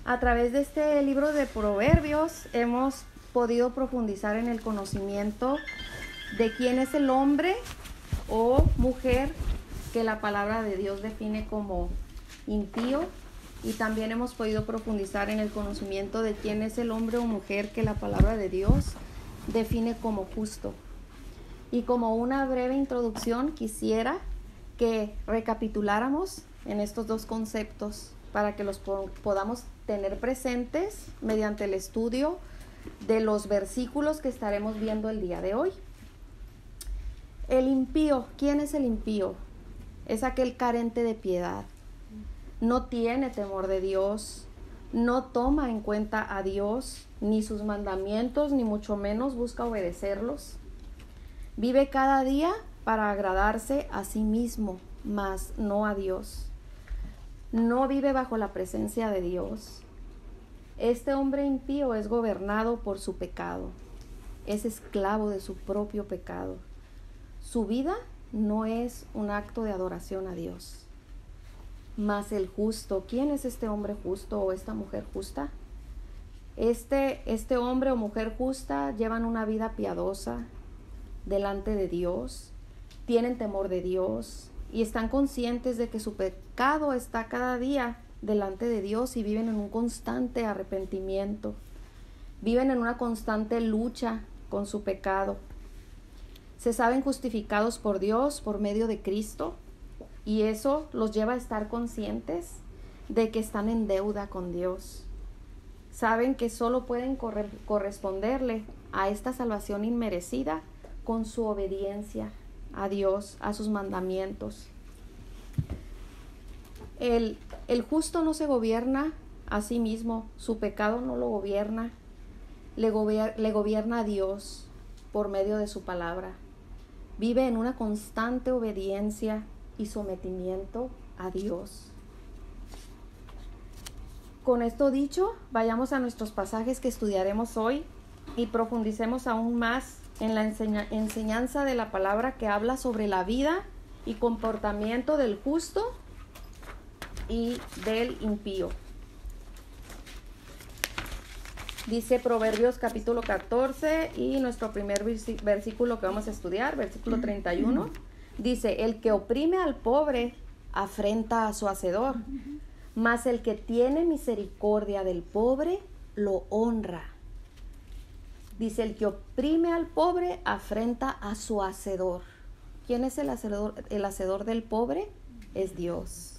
A través de este libro de Proverbios hemos podido profundizar en el conocimiento de quién es el hombre o mujer que la palabra de Dios define como impío, y también hemos podido profundizar en el conocimiento de quién es el hombre o mujer que la palabra de Dios define como justo. Y como una breve introducción, quisiera que recapituláramos en estos dos conceptos para que los podamos tener presentes mediante el estudio de los versículos que estaremos viendo el día de hoy. El impío, ¿quién es el impío? Es aquel carente de piedad, no tiene temor de Dios, no toma en cuenta a Dios, ni sus mandamientos, ni mucho menos busca obedecerlos. Vive cada día para agradarse a sí mismo, mas no a Dios. No vive bajo la presencia de Dios. Este hombre impío es gobernado por su pecado, es esclavo de su propio pecado. Su vida no es un acto de adoración a Dios. Mas el justo, ¿quién es este hombre justo o esta mujer justa? Este hombre o mujer justa llevan una vida piadosa delante de Dios, tienen temor de Dios y están conscientes de que su pecado está cada día delante de Dios y viven en un constante arrepentimiento, viven en una constante lucha con su pecado. Se saben justificados por Dios por medio de Cristo, y eso los lleva a estar conscientes de que están en deuda con Dios. Saben que solo pueden corresponderle a esta salvación inmerecida con su obediencia a Dios, a sus mandamientos. El justo no se gobierna a sí mismo, su pecado no lo gobierna, le gobierna a Dios por medio de su palabra. Vive en una constante obediencia y sometimiento a Dios. Con esto dicho, vayamos a nuestros pasajes que estudiaremos hoy y profundicemos aún más en la enseñanza de la palabra que habla sobre la vida y comportamiento del justo y del impío. Dice Proverbios capítulo 14 y nuestro primer versículo que vamos a estudiar, versículo 31, dice: el que oprime al pobre afrenta a su hacedor, mas el que tiene misericordia del pobre lo honra. Dice: el que oprime al pobre afrenta a su hacedor. ¿Quién es el hacedor? El hacedor del pobre es Dios.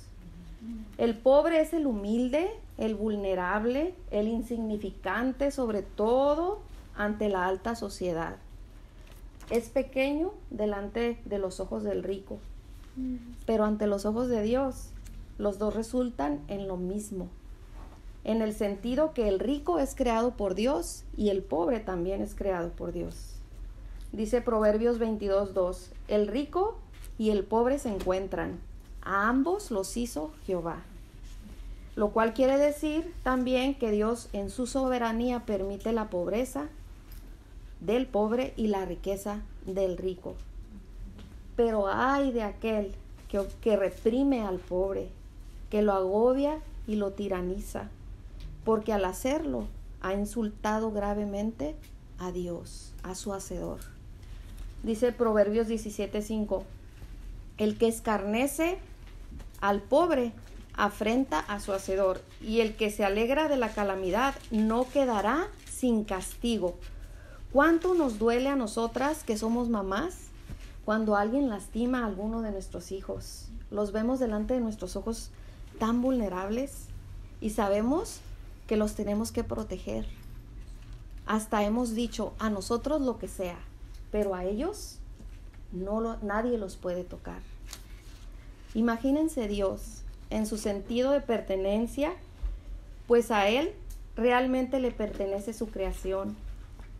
El pobre es el humilde, el vulnerable, el insignificante, sobre todo ante la alta sociedad. Es pequeño delante de los ojos del rico, pero ante los ojos de Dios, los dos resultan en lo mismo, en el sentido que el rico es creado por Dios y el pobre también es creado por Dios. Dice Proverbios 22:2, el rico y el pobre se encuentran, a ambos los hizo Jehová. Lo cual quiere decir también que Dios en su soberanía permite la pobreza del pobre y la riqueza del rico. Pero ay de aquel que reprime al pobre, que lo agobia y lo tiraniza, porque al hacerlo ha insultado gravemente a Dios, a su hacedor. Dice Proverbios 17:5, el que escarnece al pobre afrenta a su hacedor, y el que se alegra de la calamidad no quedará sin castigo. ¿Cuánto nos duele a nosotras que somos mamás cuando alguien lastima a alguno de nuestros hijos? Los vemos delante de nuestros ojos tan vulnerables y sabemos que los tenemos que proteger. Hasta hemos dicho a nosotros lo que sea, pero a ellos nadie los puede tocar. Imagínense Dios en su sentido de pertenencia, pues a Él realmente le pertenece su creación.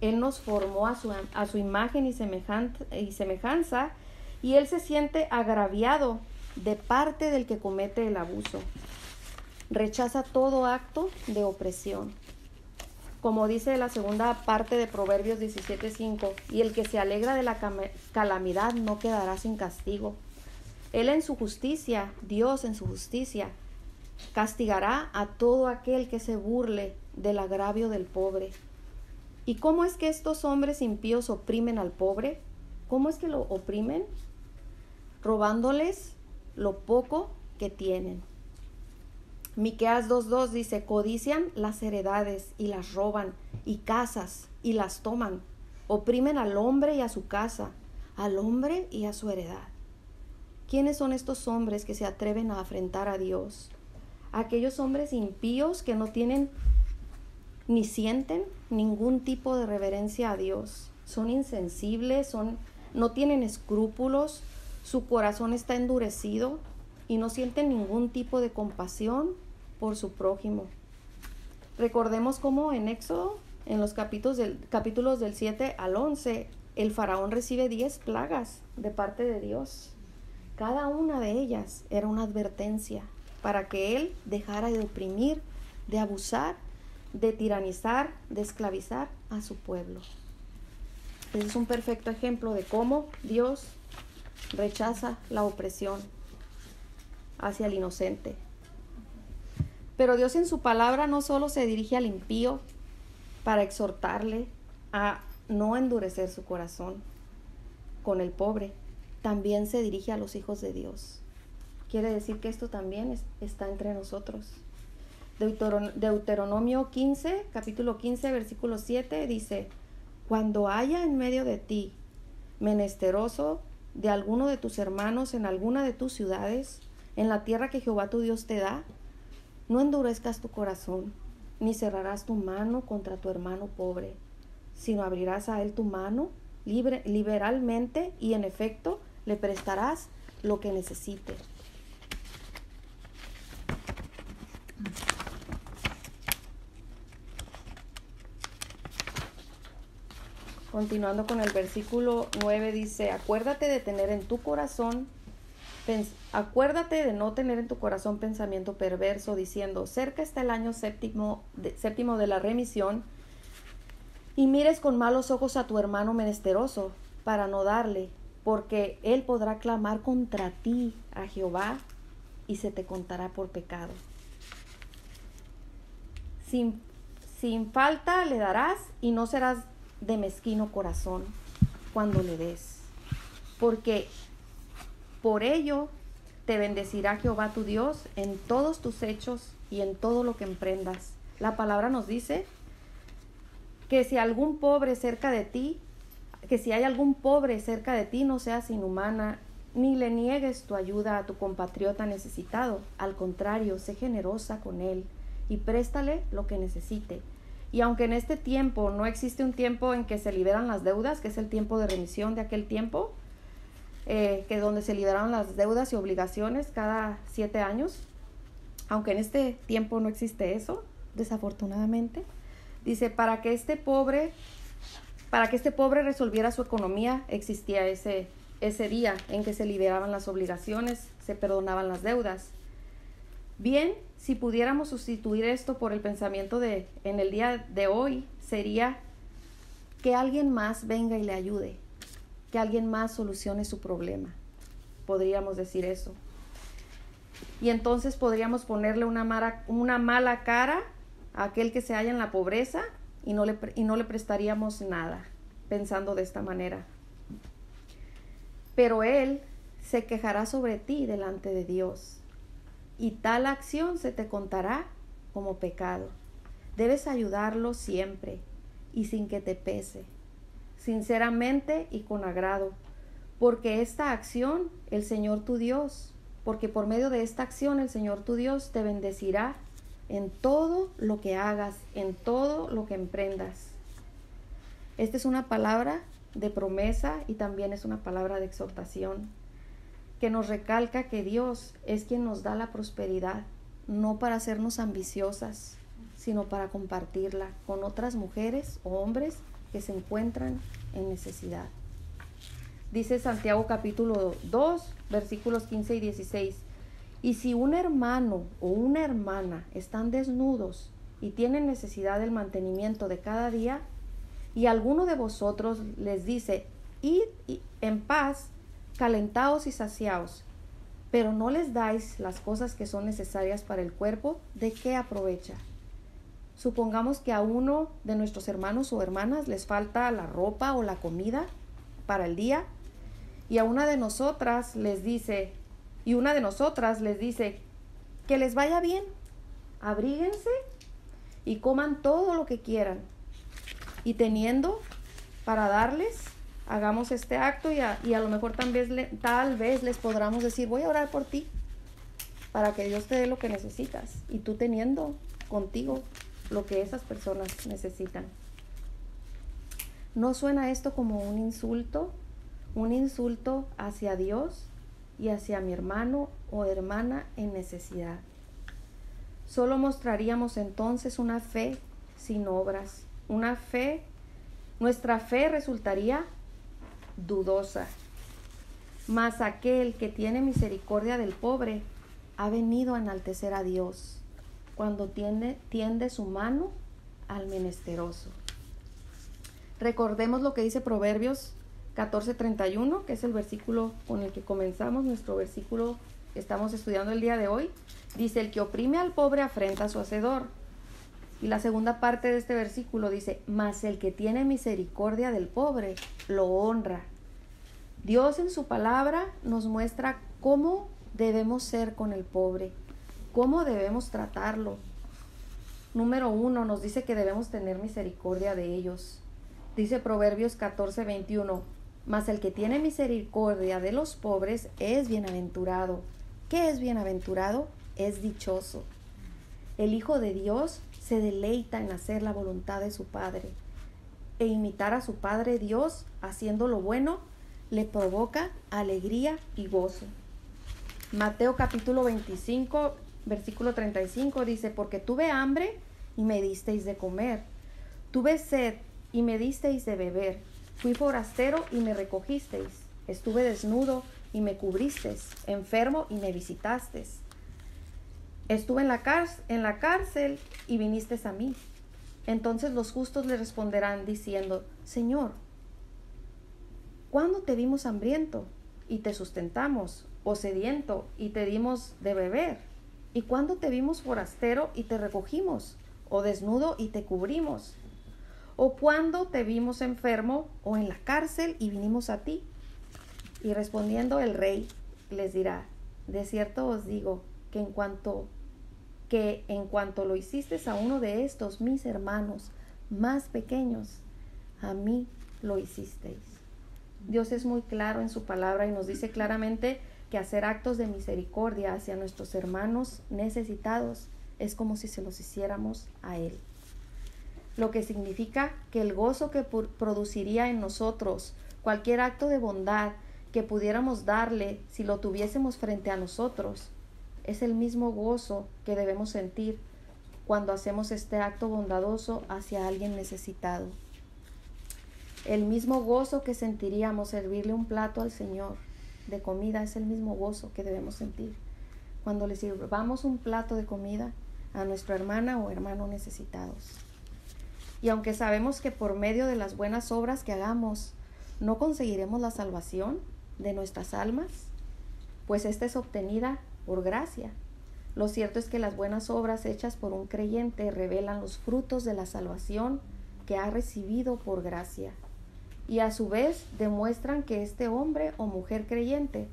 Él nos formó a su imagen y semejanza, y Él se siente agraviado de parte del que comete el abuso. Rechaza todo acto de opresión. Como dice la segunda parte de Proverbios 17:5, y el que se alegra de la calamidad no quedará sin castigo. Él en su justicia, Dios en su justicia, castigará a todo aquel que se burle del agravio del pobre. ¿Y cómo es que estos hombres impíos oprimen al pobre? ¿Cómo es que lo oprimen? Robándoles lo poco que tienen. Miqueas 2:2 dice: codician las heredades y las roban, y casas y las toman. Oprimen al hombre y a su casa, al hombre y a su heredad. ¿Quiénes son estos hombres que se atreven a afrentar a Dios? Aquellos hombres impíos que no tienen ni sienten ningún tipo de reverencia a Dios. Son insensibles, no tienen escrúpulos, su corazón está endurecido y no sienten ningún tipo de compasión por su prójimo. Recordemos cómo en Éxodo, en los capítulos del 7 al 11, el faraón recibe 10 plagas de parte de Dios. Cada una de ellas era una advertencia para que él dejara de oprimir, de abusar, de tiranizar, de esclavizar a su pueblo. Ese es un perfecto ejemplo de cómo Dios rechaza la opresión hacia el inocente. Pero Dios en su palabra no solo se dirige al impío para exhortarle a no endurecer su corazón con el pobre, también se dirige a los hijos de Dios. Quiere decir que esto también está entre nosotros. Deuteronomio 15, capítulo 15, versículo 7 dice: cuando haya en medio de ti menesteroso de alguno de tus hermanos en alguna de tus ciudades, en la tierra que Jehová tu Dios te da, no endurezcas tu corazón, ni cerrarás tu mano contra tu hermano pobre, sino abrirás a él tu mano liberalmente, y en efecto le prestarás lo que necesite. Continuando con el versículo 9 dice: acuérdate de no tener en tu corazón pensamiento perverso, diciendo: cerca está el año séptimo de la remisión, y mires con malos ojos a tu hermano menesteroso, para no darle, porque él podrá clamar contra ti a Jehová, y se te contará por pecado. Sin falta le darás, y no serás de mezquino corazón cuando le des, porque por ello te bendecirá Jehová tu Dios en todos tus hechos y en todo lo que emprendas. La palabra nos dice que si hay algún pobre cerca de ti, no seas inhumana, ni le niegues tu ayuda a tu compatriota necesitado. Al contrario, sé generosa con él y préstale lo que necesite. Y aunque en este tiempo no existe un tiempo en que se liberan las deudas, que es el tiempo de remisión de aquel tiempo, que donde se liberaron las deudas y obligaciones cada 7 años, aunque en este tiempo no existe eso, desafortunadamente, dice, para que este pobre resolviera su economía, existía ese día en que se liberaban las obligaciones, se perdonaban las deudas. Bien, si pudiéramos sustituir esto por el pensamiento en el día de hoy, sería que alguien más venga y le ayude, que alguien más solucione su problema. Podríamos decir eso. Y entonces podríamos ponerle una mala cara a aquel que se halla en la pobreza y no le prestaríamos nada, pensando de esta manera. Pero él se quejará sobre ti delante de Dios, y tal acción se te contará como pecado. Debes ayudarlo siempre y sin que te pese, sinceramente y con agrado, porque por medio de esta acción el Señor tu Dios te bendecirá en todo lo que hagas, en todo lo que emprendas. Esta es una palabra de promesa y también es una palabra de exhortación que nos recalca que Dios es quien nos da la prosperidad, no para hacernos ambiciosas, sino para compartirla con otras mujeres o hombres que se encuentran en necesidad. Dice Santiago capítulo 2, versículos 15 y 16, y si un hermano o una hermana están desnudos y tienen necesidad del mantenimiento de cada día, y alguno de vosotros les dice, id en paz, calentaos y saciaos, pero no les dais las cosas que son necesarias para el cuerpo, ¿de qué aprovecha? Supongamos que a uno de nuestros hermanos o hermanas les falta la ropa o la comida para el día, y a una de nosotras les dice, que les vaya bien, abríguense y coman todo lo que quieran. Y teniendo para darles, hagamos este acto y a lo mejor tal vez les podamos decir, voy a orar por ti para que Dios te dé lo que necesitas, y tú teniendo contigo lo que esas personas necesitan. ¿No suena esto como un insulto? Un insulto hacia Dios y hacia mi hermano o hermana en necesidad. Solo mostraríamos entonces una fe sin obras. Nuestra fe resultaría dudosa. Mas aquel que tiene misericordia del pobre ha venido a enaltecer a Dios cuando tiende su mano al menesteroso. Recordemos lo que dice Proverbios 14:31, que es el versículo con el que comenzamos nuestro versículo que estamos estudiando el día de hoy. Dice, el que oprime al pobre afrenta a su hacedor. Y la segunda parte de este versículo dice, mas el que tiene misericordia del pobre lo honra. Dios en su palabra nos muestra cómo debemos ser con el pobre, cómo debemos tratarlo. Número 1, nos dice que debemos tener misericordia de ellos. Dice Proverbios 14:21, mas el que tiene misericordia de los pobres es bienaventurado. ¿Qué es bienaventurado? Es dichoso. El Hijo de Dios se deleita en hacer la voluntad de su Padre, e imitar a su Padre Dios haciendo lo bueno le provoca alegría y gozo. Mateo capítulo 25, versículo 35 dice, porque tuve hambre y me disteis de comer, tuve sed y me disteis de beber, fui forastero y me recogisteis, estuve desnudo y me cubristeis, enfermo y me visitasteis, estuve en la cárcel y vinisteis a mí. Entonces los justos le responderán diciendo, Señor, ¿cuándo te vimos hambriento y te sustentamos, o sediento y te dimos de beber? ¿Y cuándo te vimos forastero y te recogimos, o desnudo y te cubrimos? ¿O cuándo te vimos enfermo o en la cárcel y vinimos a ti? Y respondiendo el rey les dirá, de cierto os digo que en cuanto lo hicisteis a uno de estos mis hermanos más pequeños, a mí lo hicisteis. Dios es muy claro en su palabra y nos dice claramente que hacer actos de misericordia hacia nuestros hermanos necesitados es como si se los hiciéramos a Él. Lo que significa que el gozo que produciría en nosotros cualquier acto de bondad que pudiéramos darle si lo tuviésemos frente a nosotros, es el mismo gozo que debemos sentir cuando hacemos este acto bondadoso hacia alguien necesitado. El mismo gozo que sentiríamos servirle un plato al Señor de comida es el mismo gozo que debemos sentir cuando le sirvamos un plato de comida a nuestra hermana o hermano necesitados. Y aunque sabemos que por medio de las buenas obras que hagamos no conseguiremos la salvación de nuestras almas, pues esta es obtenida por gracia. Lo cierto es que las buenas obras hechas por un creyente revelan los frutos de la salvación que ha recibido por gracia, y a su vez demuestran que este hombre o mujer creyente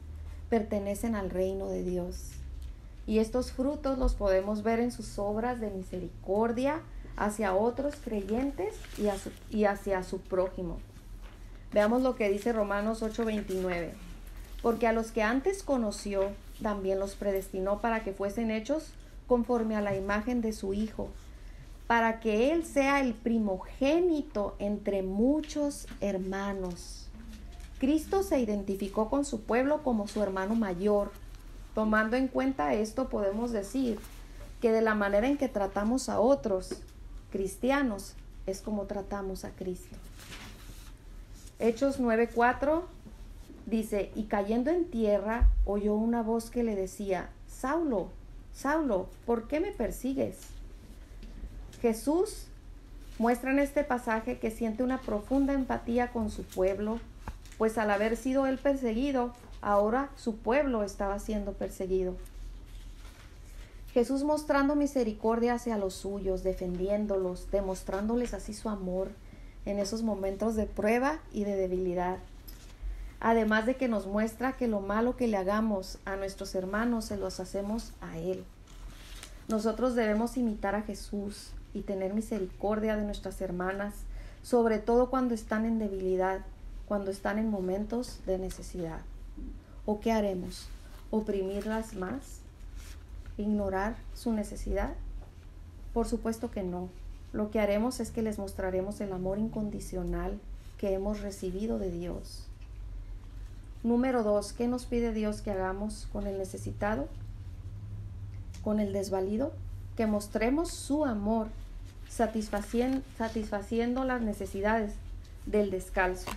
pertenecen al reino de Dios. Y estos frutos los podemos ver en sus obras de misericordia hacia otros creyentes y hacia su prójimo. Veamos lo que dice Romanos 8:29. Porque a los que antes conoció, también los predestinó para que fuesen hechos conforme a la imagen de su Hijo, para que Él sea el primogénito entre muchos hermanos. Cristo se identificó con su pueblo como su hermano mayor. Tomando en cuenta esto, podemos decir que de la manera en que tratamos a otros cristianos es como tratamos a Cristo. Hechos 9:4 dice, y cayendo en tierra oyó una voz que le decía, Saulo, Saulo, ¿por qué me persigues? Jesús muestra en este pasaje que siente una profunda empatía con su pueblo, pues al haber sido él perseguido, Ahora su pueblo estaba siendo perseguido. Jesús mostrando misericordia hacia los suyos, defendiéndolos, demostrándoles así su amor en esos momentos de prueba y de debilidad. Además de que nos muestra que lo malo que le hagamos a nuestros hermanos se los hacemos a Él. Nosotros debemos imitar a Jesús y tener misericordia de nuestras hermanas, sobre todo cuando están en debilidad, cuando están en momentos de necesidad. ¿O qué haremos? ¿Oprimirlas más? ¿Ignorar su necesidad? Por supuesto que no. Lo que haremos es que les mostraremos el amor incondicional que hemos recibido de Dios. Número 2, ¿qué nos pide Dios que hagamos con el necesitado? Con el desvalido, que mostremos su amor, satisfaciendo las necesidades del descalzo.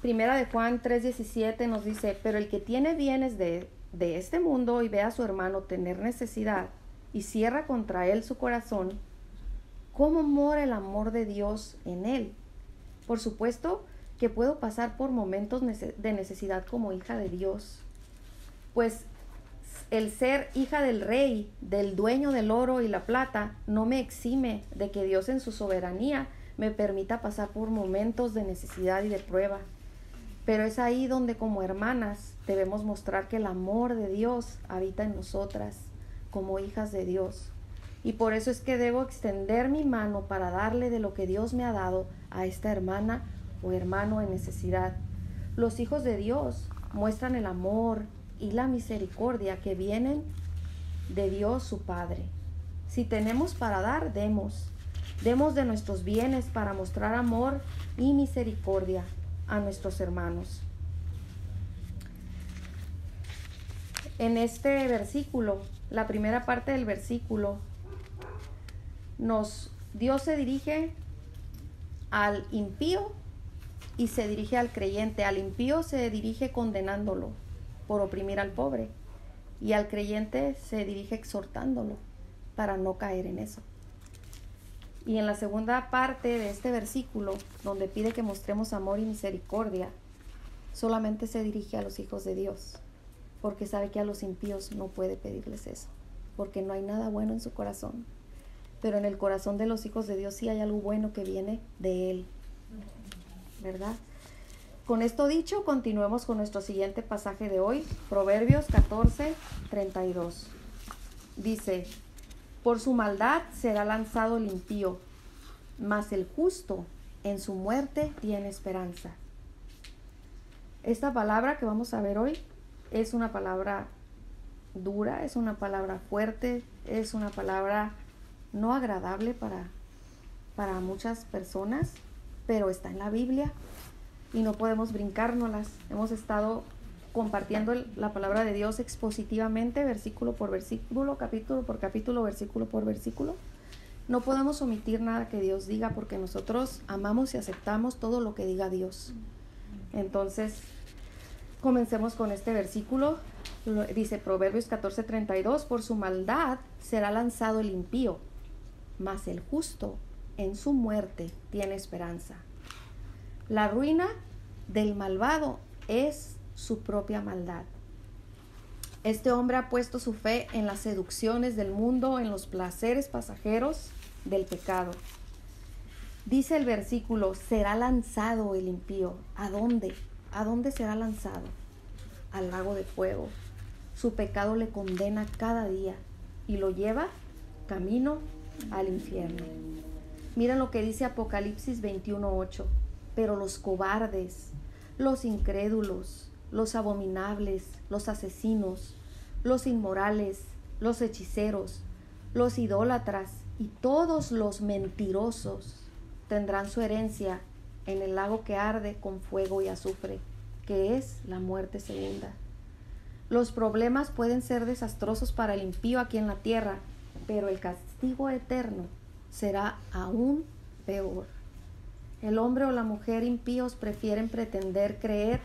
Primera de Juan 3:17 nos dice, pero el que tiene bienes de este mundo y ve a su hermano tener necesidad y cierra contra él su corazón, ¿cómo mora el amor de Dios en él? Por supuesto que puedo pasar por momentos de necesidad como hija de Dios, pues el ser hija del rey, del dueño del oro y la plata, no me exime de que Dios en su soberanía me permita pasar por momentos de necesidad y de prueba. Pero es ahí donde como hermanas debemos mostrar que el amor de Dios habita en nosotras como hijas de Dios. Y por eso es que debo extender mi mano para darle de lo que Dios me ha dado a esta hermana o hermano en necesidad. Los hijos de Dios muestran el amor y la misericordia que vienen de Dios su Padre. Si tenemos para dar, demos. Demos de nuestros bienes para mostrar amor y misericordia a nuestros hermanos. En este versículo, la primera parte del versículo, Dios se dirige al impío y se dirige al creyente. Al impío se dirige condenándolo por oprimir al pobre y al creyente se dirige exhortándolo para no caer en eso. Y en la segunda parte de este versículo, donde pide que mostremos amor y misericordia, solamente se dirige a los hijos de Dios, porque sabe que a los impíos no puede pedirles eso, porque no hay nada bueno en su corazón. Pero en el corazón de los hijos de Dios sí hay algo bueno que viene de Él, ¿verdad? Con esto dicho, continuemos con nuestro siguiente pasaje de hoy, Proverbios 14:32. Dice, por su maldad será lanzado el impío, mas el justo en su muerte tiene esperanza. Esta palabra que vamos a ver hoy es una palabra dura, es una palabra fuerte, es una palabra no agradable para muchas personas, pero está en la Biblia y no podemos brincárnoslas. Hemos estado compartiendo la palabra de Dios expositivamente, versículo por versículo, capítulo por capítulo, versículo por versículo. No podemos omitir nada que Dios diga porque nosotros amamos y aceptamos todo lo que diga Dios. Entonces, comencemos con este versículo. Dice Proverbios 14:32, por su maldad será lanzado el impío, mas el justo en su muerte tiene esperanza. La ruina del malvado es su propia maldad. Este hombre ha puesto su fe en las seducciones del mundo, en los placeres pasajeros del pecado. Dice el versículo, será lanzado el impío. ¿A dónde? ¿A dónde será lanzado? Al lago de fuego. Su pecado le condena cada día y lo lleva camino al infierno. Miren lo que dice Apocalipsis 21:8. Pero los cobardes, los incrédulos, los abominables, los asesinos, los inmorales, los hechiceros, los idólatras y todos los mentirosos tendrán su herencia en el lago que arde con fuego y azufre, que es la muerte segunda. Los problemas pueden ser desastrosos para el impío aquí en la tierra, pero el castigo eterno será aún peor. El hombre o la mujer impíos prefieren pretender creer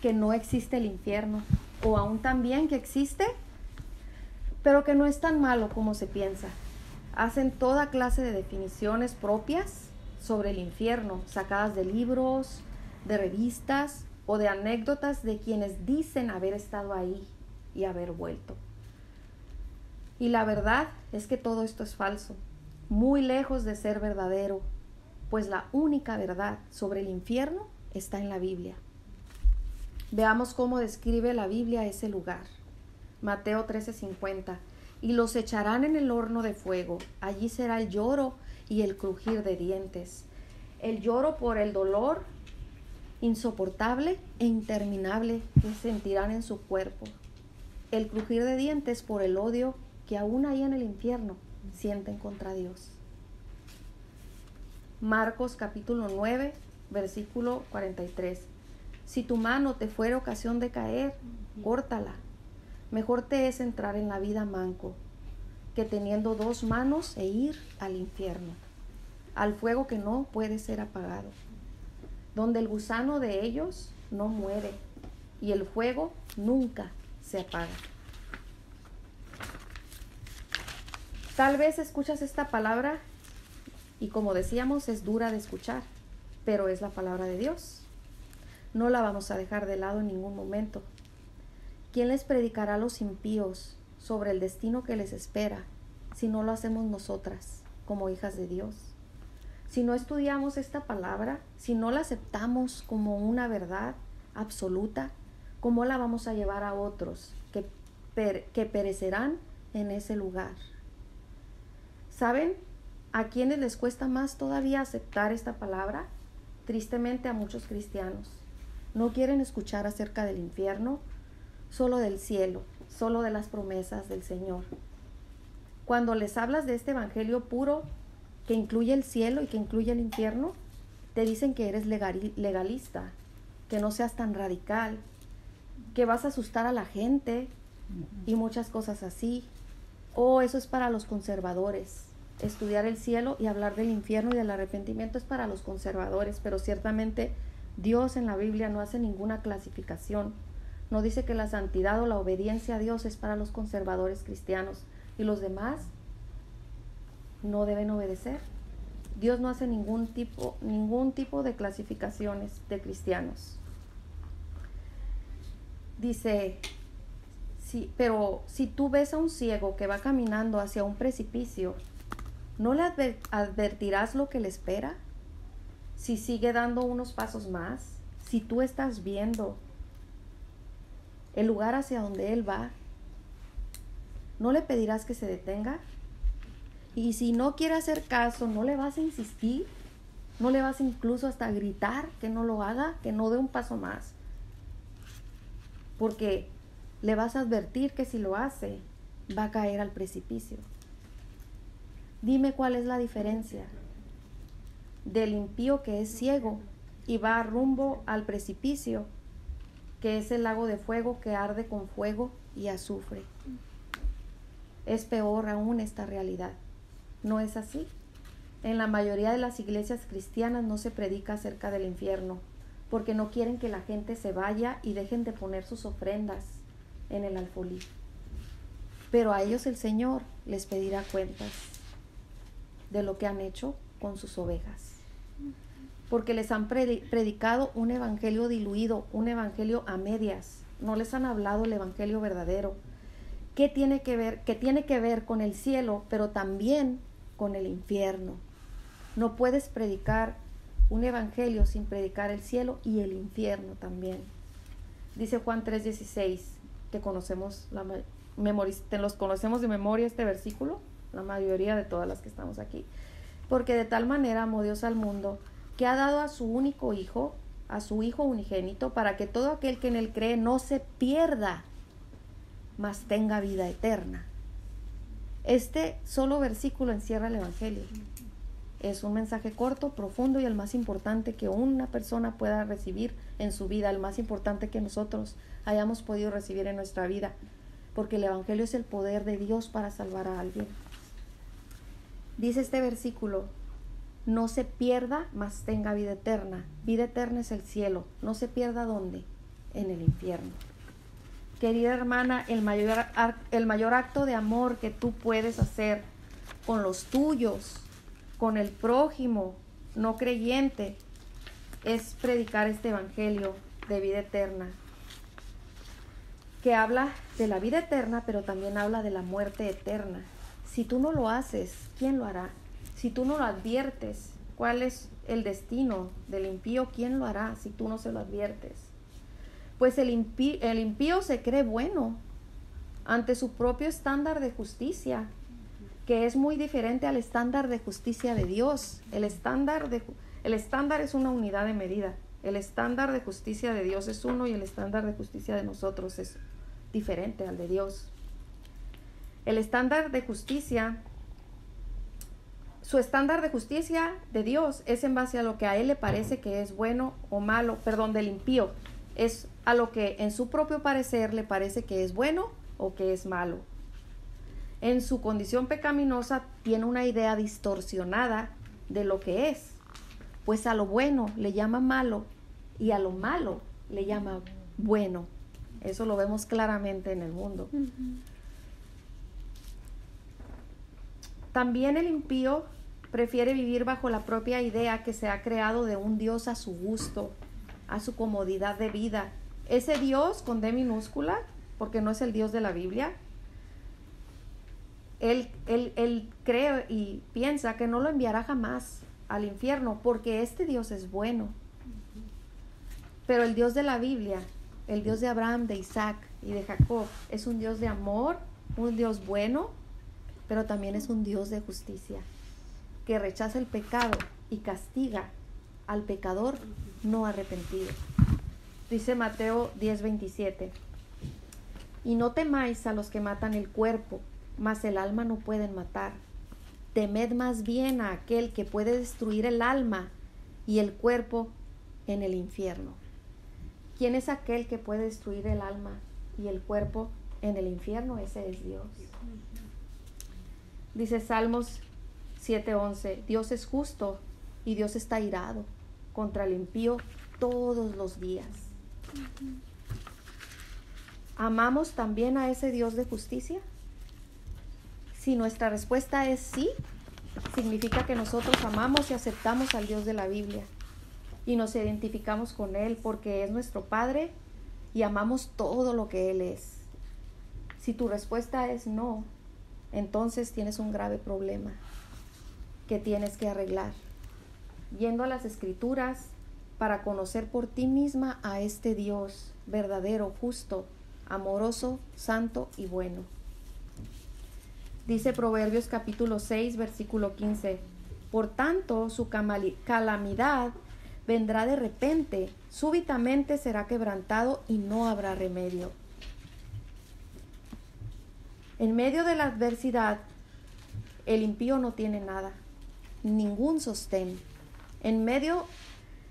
que no existe el infierno, o aún también que existe, pero que no es tan malo como se piensa. Hacen toda clase de definiciones propias sobre el infierno, sacadas de libros, de revistas o de anécdotas de quienes dicen haber estado ahí y haber vuelto. Y la verdad es que todo esto es falso, muy lejos de ser verdadero, pues la única verdad sobre el infierno está en la Biblia. Veamos cómo describe la Biblia ese lugar. Mateo 13:50. Y los echarán en el horno de fuego. Allí será el lloro y el crujir de dientes. El lloro por el dolor insoportable e interminable que sentirán en su cuerpo. El crujir de dientes por el odio que aún ahí en el infierno sienten contra Dios. Marcos capítulo 9, versículo 43. Si tu mano te fuera ocasión de caer, córtala. Mejor te es entrar en la vida manco que teniendo dos manos e ir al infierno, al fuego que no puede ser apagado, donde el gusano de ellos no muere y el fuego nunca se apaga. Tal vez escuchas esta palabra y, como decíamos, es dura de escuchar, pero es la palabra de Dios. No la vamos a dejar de lado en ningún momento. ¿Quién les predicará a los impíos sobre el destino que les espera si no lo hacemos nosotras como hijas de Dios? Si no estudiamos esta palabra, si no la aceptamos como una verdad absoluta, ¿cómo la vamos a llevar a otros que perecerán en ese lugar? ¿Saben a quiénes les cuesta más todavía aceptar esta palabra? Tristemente a muchos cristianos. No quieren escuchar acerca del infierno, solo del cielo, solo de las promesas del Señor. Cuando les hablas de este evangelio puro que incluye el cielo y que incluye el infierno, te dicen que eres legalista, que no seas tan radical, que vas a asustar a la gente y muchas cosas así. Eso es para los conservadores. Estudiar el cielo y hablar del infierno y del arrepentimiento es para los conservadores, pero ciertamente Dios en la Biblia no hace ninguna clasificación. No dice que la santidad o la obediencia a Dios es para los conservadores cristianos y los demás no deben obedecer. Dios no hace ningún tipo de clasificaciones de cristianos. Dice, sí, pero si tú ves a un ciego que va caminando hacia un precipicio, ¿no le advertirás lo que le espera? Si sigue dando unos pasos más, si tú estás viendo el lugar hacia donde él va, ¿no le pedirás que se detenga? Y si no quiere hacer caso, ¿no le vas a insistir? ¿No le vas incluso hasta gritar que no lo haga, que no dé un paso más? Porque le vas a advertir que si lo hace, va a caer al precipicio. Dime cuál es la diferencia del impío que es ciego y va rumbo al precipicio, que es el lago de fuego que arde con fuego y azufre. Es peor aún esta realidad. ¿No es así? En la mayoría de las iglesias cristianas no se predica acerca del infierno, porque no quieren que la gente se vaya y dejen de poner sus ofrendas en el alfolí. Pero a ellos el Señor les pedirá cuentas de lo que han hecho con sus ovejas, porque les han predicado un evangelio diluido, un evangelio a medias. No les han hablado el evangelio verdadero, que tiene que ver con el cielo, pero también con el infierno. No puedes predicar un evangelio sin predicar el cielo y el infierno también. Dice Juan 3:16, que conocemos los conocemos de memoria este versículo, la mayoría de todas las que estamos aquí. Porque de tal manera amó Dios al mundo, que ha dado a su único hijo, a su hijo unigénito, para que todo aquel que en él cree no se pierda, mas tenga vida eterna. Este solo versículo encierra el evangelio. Es un mensaje corto, profundo y el más importante que una persona pueda recibir en su vida, el más importante que nosotros hayamos podido recibir en nuestra vida, porque el evangelio es el poder de Dios para salvar a alguien. Dice este versículo, no se pierda, mas tenga vida eterna. Vida eterna es el cielo. No se pierda, ¿dónde? En el infierno. Querida hermana, el mayor acto de amor que tú puedes hacer con los tuyos, con el prójimo, no creyente es predicar este evangelio de vida eterna, que habla de la vida eterna, pero también habla de la muerte eterna. Si tú no lo haces, ¿quién lo hará? Si tú no lo adviertes, ¿cuál es el destino del impío? ¿Quién lo hará si tú no se lo adviertes? Pues el impío se cree bueno ante su propio estándar de justicia, que es muy diferente al estándar de justicia de Dios. El estándar es una unidad de medida. El estándar de justicia de Dios es uno y el estándar de justicia de nosotros es diferente al de Dios. El estándar de justicia, su estándar de justicia de Dios es en base a lo que a él le parece que es bueno o malo, del impío, es a lo que en su propio parecer le parece que es bueno o que es malo. En su condición pecaminosa tiene una idea distorsionada de lo que es, pues a lo bueno le llama malo y a lo malo le llama bueno. Eso lo vemos claramente en el mundo. También el impío prefiere vivir bajo la propia idea que se ha creado de un Dios a su gusto, a su comodidad de vida. Ese Dios con D minúscula, porque no es el Dios de la Biblia, él cree y piensa que no lo enviará jamás al infierno, porque este Dios es bueno. Pero el Dios de la Biblia, el Dios de Abraham, de Isaac y de Jacob, es un Dios de amor, un Dios bueno, pero también es un Dios de justicia, que rechaza el pecado y castiga al pecador no arrepentido. Dice Mateo 10:27, y no temáis a los que matan el cuerpo, mas el alma no pueden matar. Temed más bien a aquel que puede destruir el alma y el cuerpo en el infierno. ¿Quién es aquel que puede destruir el alma y el cuerpo en el infierno? Ese es Dios. Dice Salmos 7:11, Dios es justo y Dios está airado contra el impío todos los días. ¿Amamos también a ese Dios de justicia? Si nuestra respuesta es sí, significa que nosotros amamos y aceptamos al Dios de la Biblia y nos identificamos con Él porque es nuestro Padre y amamos todo lo que Él es. Si tu respuesta es no, entonces tienes un grave problema que tienes que arreglar, yendo a las Escrituras para conocer por ti misma a este Dios verdadero, justo, amoroso, santo y bueno. Dice Proverbios capítulo 6, versículo 15, por tanto su calamidad vendrá de repente, súbitamente será quebrantado y no habrá remedio. En medio de la adversidad, el impío no tiene nada, ningún sostén. En medio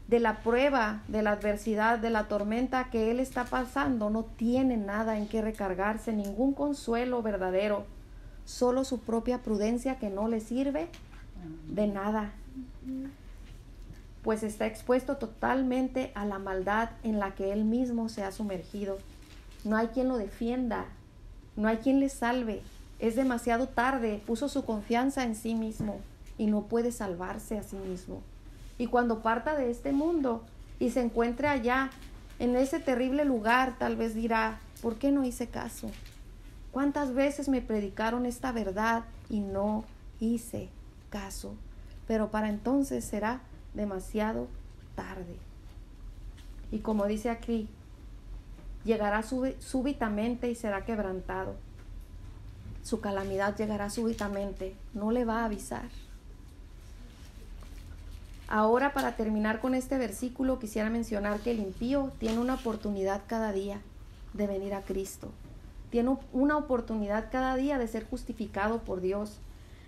de la prueba, de la adversidad, de la tormenta que él está pasando, no tiene nada en que recargarse, ningún consuelo verdadero, solo su propia prudencia que no le sirve de nada, pues está expuesto totalmente a la maldad en la que él mismo se ha sumergido. No hay quien lo defienda, no hay quien le salve, es demasiado tarde, puso su confianza en sí mismo y no puede salvarse a sí mismo. Y cuando parta de este mundo y se encuentre allá, en ese terrible lugar, tal vez dirá, ¿por qué no hice caso? ¿Cuántas veces me predicaron esta verdad y no hice caso? Pero para entonces será demasiado tarde. Y como dice aquí, llegará súbitamente y será quebrantado. Su calamidad llegará súbitamente, no le va a avisar. Ahora, para terminar con este versículo, quisiera mencionar que el impío tiene una oportunidad cada día de venir a Cristo. Tiene una oportunidad cada día de ser justificado por Dios.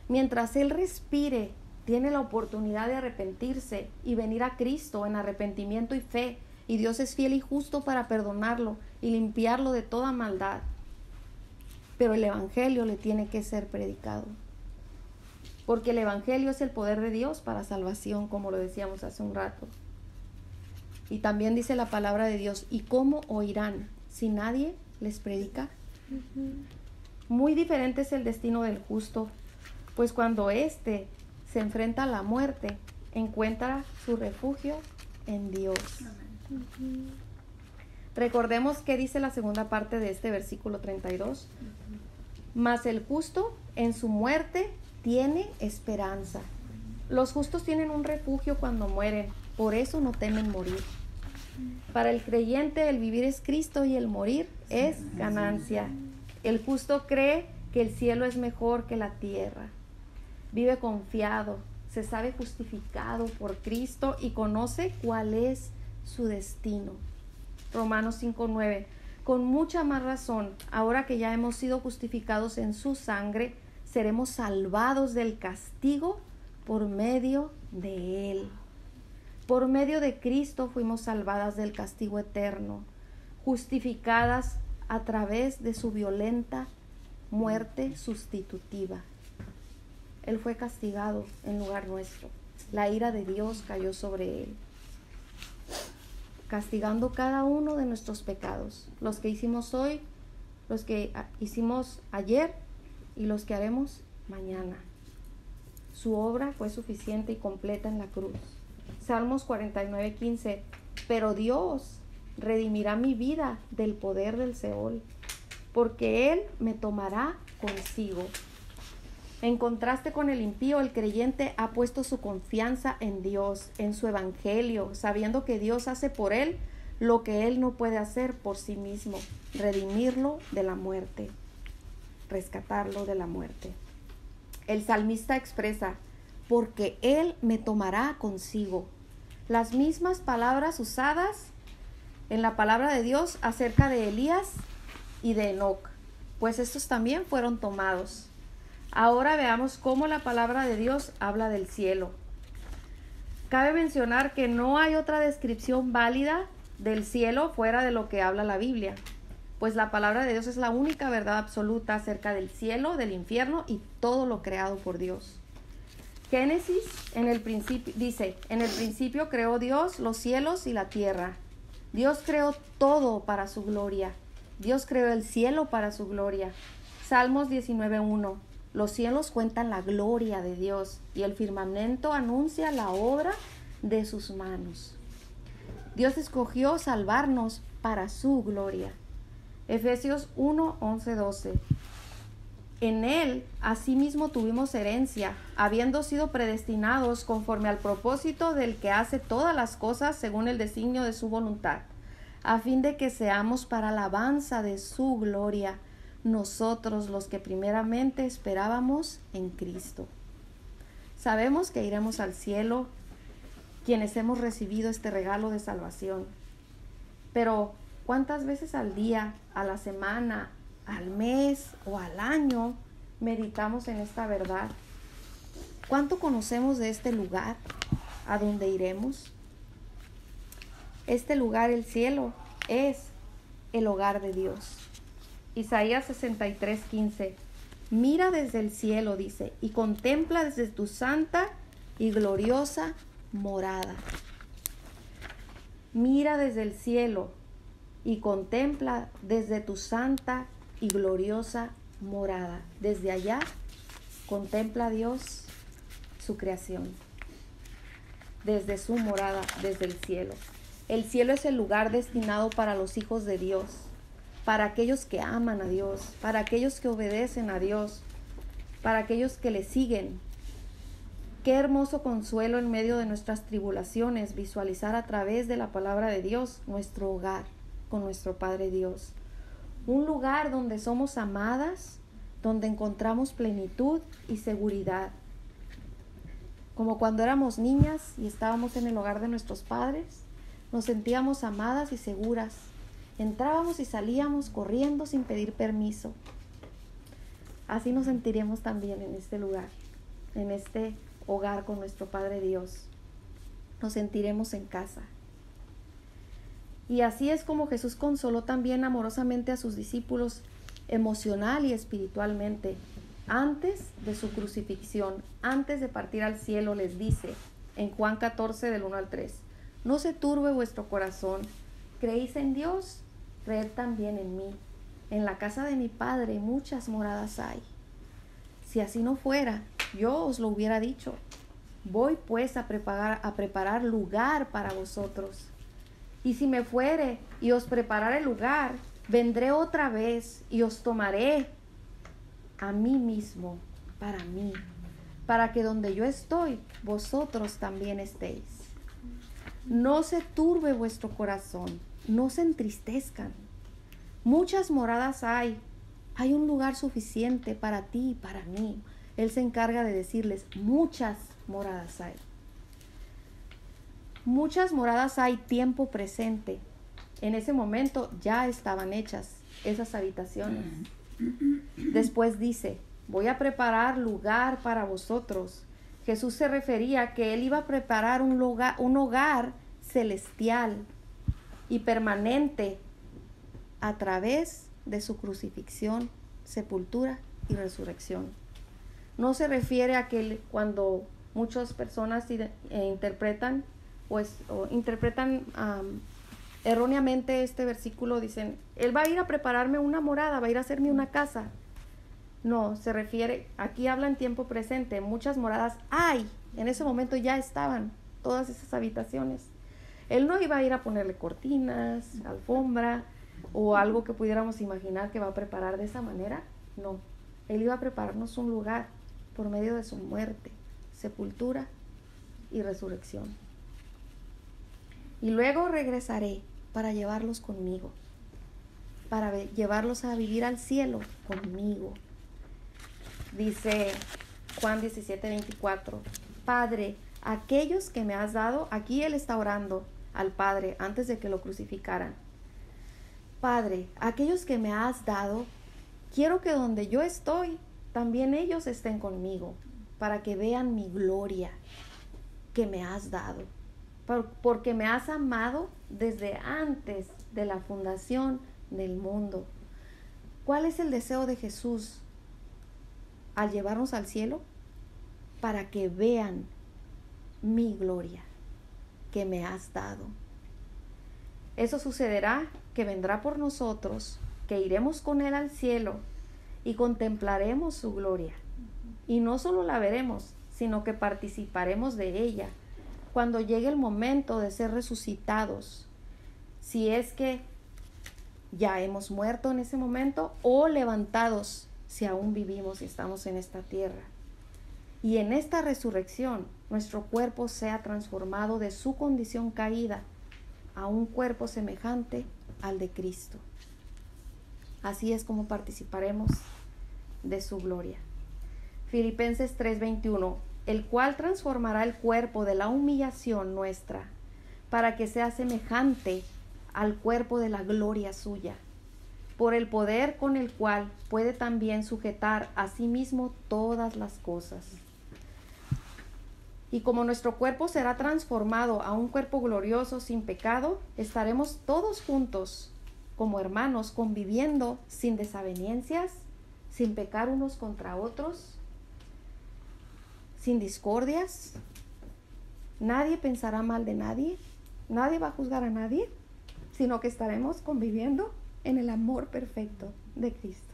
Mientras él respire, tiene la oportunidad de arrepentirse y venir a Cristo en arrepentimiento y fe. Y Dios es fiel y justo para perdonarlo y limpiarlo de toda maldad. Pero el Evangelio le tiene que ser predicado. Porque el Evangelio es el poder de Dios para salvación, como lo decíamos hace un rato. Y también dice la palabra de Dios, ¿y cómo oirán si nadie les predica? Muy diferente es el destino del justo, pues cuando éste se enfrenta a la muerte, encuentra su refugio en Dios. Recordemos qué dice la segunda parte de este versículo 32. Mas el justo en su muerte tiene esperanza. Los justos tienen un refugio cuando mueren, por eso no temen morir. Para el creyente el vivir es Cristo y el morir es ganancia. El justo cree que el cielo es mejor que la tierra. Vive confiado, se sabe justificado por Cristo y conoce cuál es su destino. Romanos 5:9. Con mucha más razón, ahora que ya hemos sido justificados en su sangre, seremos salvados del castigo por medio de Él. Por medio de Cristo fuimos salvadas del castigo eterno, justificadas a través de su violenta muerte sustitutiva. Él fue castigado en lugar nuestro. La ira de Dios cayó sobre Él, castigando cada uno de nuestros pecados, los que hicimos hoy, los que hicimos ayer y los que haremos mañana. Su obra fue suficiente y completa en la cruz. Salmos 49:15. Pero Dios redimirá mi vida del poder del Seol, porque Él me tomará consigo. En contraste con el impío, el creyente ha puesto su confianza en Dios, en su evangelio, sabiendo que Dios hace por él lo que él no puede hacer por sí mismo: redimirlo de la muerte, rescatarlo de la muerte. El salmista expresa: porque Él me tomará consigo. Las mismas palabras usadas en la palabra de Dios acerca de Elías y de Enoc, pues estos también fueron tomados. Ahora veamos cómo la palabra de Dios habla del cielo. Cabe mencionar que no hay otra descripción válida del cielo fuera de lo que habla la Biblia, pues la palabra de Dios es la única verdad absoluta acerca del cielo, del infierno y todo lo creado por Dios. Génesis dice: en el principio creó Dios los cielos y la tierra. Dios creó todo para su gloria. Dios creó el cielo para su gloria. Salmos 19:1. Los cielos cuentan la gloria de Dios y el firmamento anuncia la obra de sus manos. Dios escogió salvarnos para su gloria. Efesios 1:11-12. En Él asimismo tuvimos herencia, habiendo sido predestinados conforme al propósito del que hace todas las cosas según el designio de su voluntad, a fin de que seamos para alabanza de su gloria, nosotros los que primeramente esperábamos en Cristo. Sabemos que iremos al cielo quienes hemos recibido este regalo de salvación. Pero ¿cuántas veces al día, a la semana, al mes o al año meditamos en esta verdad? ¿Cuánto conocemos de este lugar a donde iremos? Este lugar, el cielo, es el hogar de Dios. Isaías 63:15. Mira desde el cielo, dice, y contempla desde tu santa y gloriosa morada. Mira desde el cielo y contempla desde tu santa y gloriosa morada. Desde allá contempla a Dios su creación, desde su morada, desde el cielo. El cielo es el lugar destinado para los hijos de Dios, para aquellos que aman a Dios, para aquellos que obedecen a Dios, para aquellos que le siguen. Qué hermoso consuelo en medio de nuestras tribulaciones visualizar a través de la palabra de Dios nuestro hogar con nuestro Padre Dios. Un lugar donde somos amadas, donde encontramos plenitud y seguridad. Como cuando éramos niñas y estábamos en el hogar de nuestros padres, nos sentíamos amadas y seguras. Entrábamos y salíamos corriendo sin pedir permiso. Así nos sentiremos también en este lugar, en este hogar con nuestro Padre Dios. Nos sentiremos en casa. Y así es como Jesús consoló también amorosamente a sus discípulos emocional y espiritualmente. Antes de su crucifixión, antes de partir al cielo, les dice en Juan 14 del 1 al 3: no se turbe vuestro corazón, creéis en Dios, creed también en mí. En la casa de mi Padre muchas moradas hay. Si así no fuera, yo os lo hubiera dicho, Voy pues a preparar lugar para vosotros. Y si me fuere y os preparare lugar, vendré otra vez y os tomaré a mí mismo, para mí, para que donde yo estoy, vosotros también estéis. No se turbe vuestro corazón, no se entristezcan. Muchas moradas hay un lugar suficiente para ti y para mí. Él se encarga de decirles, muchas moradas hay. Muchas moradas hay, tiempo presente. En ese momento ya estaban hechas esas habitaciones. Después dice, voy a preparar lugar para vosotros. Jesús se refería a que Él iba a preparar un hogar celestial y permanente a través de su crucifixión, sepultura y resurrección. No se refiere a que cuando muchas personas interpretan erróneamente este versículo, dicen, Él va a ir a prepararme una morada, va a ir a hacerme una casa. No, se refiere, aquí habla en tiempo presente, muchas moradas hay, en ese momento ya estaban todas esas habitaciones. Él no iba a ir a ponerle cortinas, alfombra o algo que pudiéramos imaginar que va a preparar de esa manera. No, Él iba a prepararnos un lugar por medio de su muerte, sepultura y resurrección. Y luego regresaré para llevarlos conmigo, para llevarlos a vivir al cielo conmigo. Dice Juan 17:24, Padre, aquellos que me has dado, aquí Él está orando al Padre antes de que lo crucificaran. Padre, aquellos que me has dado, quiero que donde yo estoy, también ellos estén conmigo, para que vean mi gloria que me has dado. Porque me has amado desde antes de la fundación del mundo. ¿Cuál es el deseo de Jesús al llevarnos al cielo? Para que vean mi gloria que me has dado. Eso sucederá, que vendrá por nosotros, que iremos con Él al cielo y contemplaremos su gloria. Y no solo la veremos, sino que participaremos de ella cuando llegue el momento de ser resucitados, si es que ya hemos muerto en ese momento, o levantados si aún vivimos y estamos en esta tierra. Y en esta resurrección, nuestro cuerpo sea transformado de su condición caída a un cuerpo semejante al de Cristo. Así es como participaremos de su gloria. Filipenses 3:21, el cual transformará el cuerpo de la humillación nuestra, para que sea semejante al cuerpo de la gloria suya, por el poder con el cual puede también sujetar a sí mismo todas las cosas. Y como nuestro cuerpo será transformado a un cuerpo glorioso sin pecado, estaremos todos juntos como hermanos, conviviendo sin desavenencias, sin pecar unos contra otros, sin discordias. Nadie pensará mal de nadie, nadie va a juzgar a nadie, sino que estaremos conviviendo en el amor perfecto de Cristo.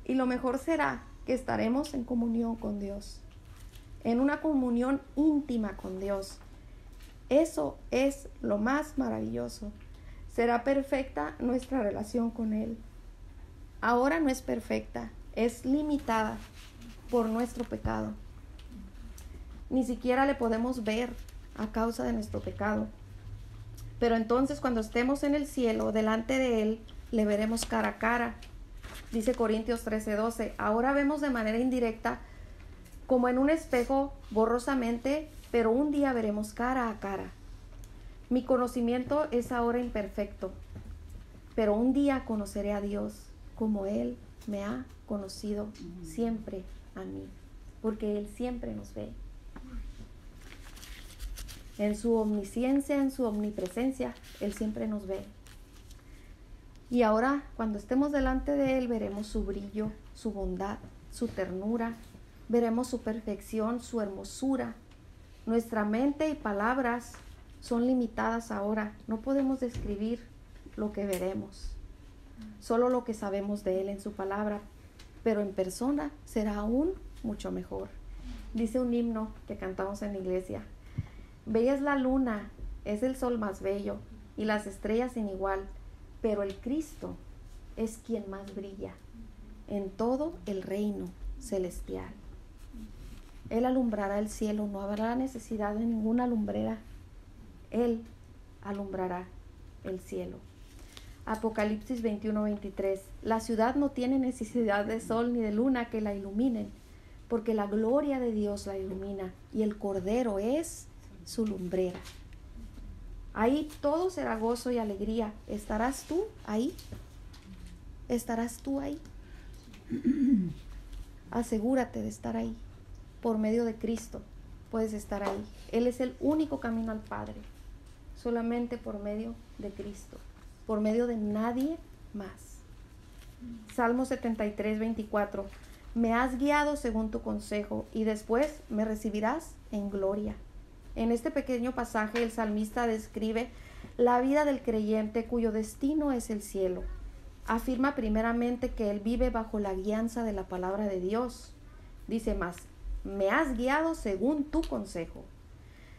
Y lo mejor será que estaremos en comunión con Dios, en una comunión íntima con Dios. Eso es lo más maravilloso. Será perfecta nuestra relación con Él. Ahora no es perfecta, es limitada por nuestro pecado. Ni siquiera le podemos ver a causa de nuestro pecado. Pero entonces cuando estemos en el cielo, delante de Él, le veremos cara a cara. Dice Corintios 13:12, ahora vemos de manera indirecta, como en un espejo, borrosamente, pero un día veremos cara a cara. Mi conocimiento es ahora imperfecto, pero un día conoceré a Dios como Él me ha conocido siempre a mí, porque Él siempre nos ve. En su omnisciencia, en su omnipresencia, Él siempre nos ve. Y ahora, cuando estemos delante de Él, veremos su brillo, su bondad, su ternura, veremos su perfección, su hermosura. Nuestra mente y palabras son limitadas ahora. No podemos describir lo que veremos, solo lo que sabemos de Él en su palabra, pero en persona será aún mucho mejor. Dice un himno que cantamos en la iglesia: bella es la luna, es el sol más bello, y las estrellas sin igual, pero el Cristo es quien más brilla en todo el reino celestial. Él alumbrará el cielo, no habrá necesidad de ninguna lumbrera. Él alumbrará el cielo. Apocalipsis 21:23. La ciudad no tiene necesidad de sol ni de luna que la iluminen, porque la gloria de Dios la ilumina y el Cordero es su lumbrera. Ahí todo será gozo y alegría. ¿Estarás tú ahí? ¿Estarás tú ahí? Asegúrate de estar ahí. Por medio de Cristo puedes estar ahí. Él es el único camino al Padre. Solamente por medio de Cristo. Por medio de nadie más. Salmo 73:24. Me has guiado según tu consejo y después me recibirás en gloria. En este pequeño pasaje el salmista describe la vida del creyente cuyo destino es el cielo. Afirma primeramente que él vive bajo la guianza de la palabra de Dios. Dice más: me has guiado según tu consejo.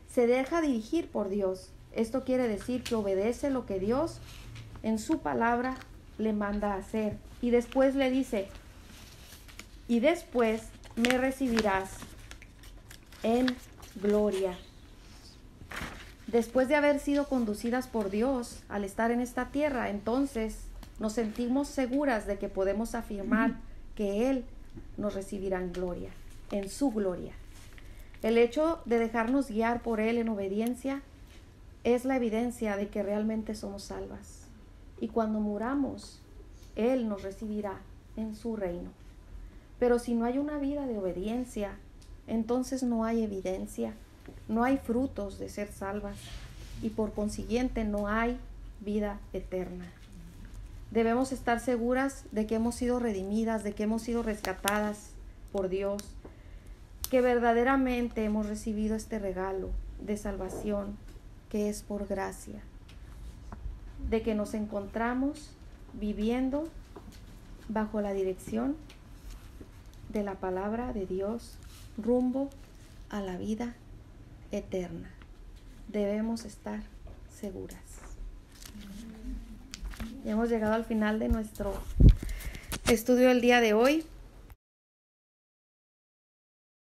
Se deja dirigir por Dios. Esto quiere decir que obedece lo que Dios en su palabra le manda a hacer. Y después le dice: y después me recibirás en gloria. Después de haber sido conducidas por Dios al estar en esta tierra, entonces nos sentimos seguras de que podemos afirmar que Él nos recibirá en gloria, en su gloria. El hecho de dejarnos guiar por Él en obediencia es la evidencia de que realmente somos salvas. Y cuando muramos, Él nos recibirá en su reino. Pero si no hay una vida de obediencia, entonces no hay evidencia, no hay frutos de ser salvas y por consiguiente no hay vida eterna. Debemos estar seguras de que hemos sido redimidas, de que hemos sido rescatadas por Dios, que verdaderamente hemos recibido este regalo de salvación que es por gracia, de que nos encontramos viviendo bajo la dirección de la palabra de Dios rumbo a la vida eterna. Debemos estar seguras. Ya hemos llegado al final de nuestro estudio del día de hoy.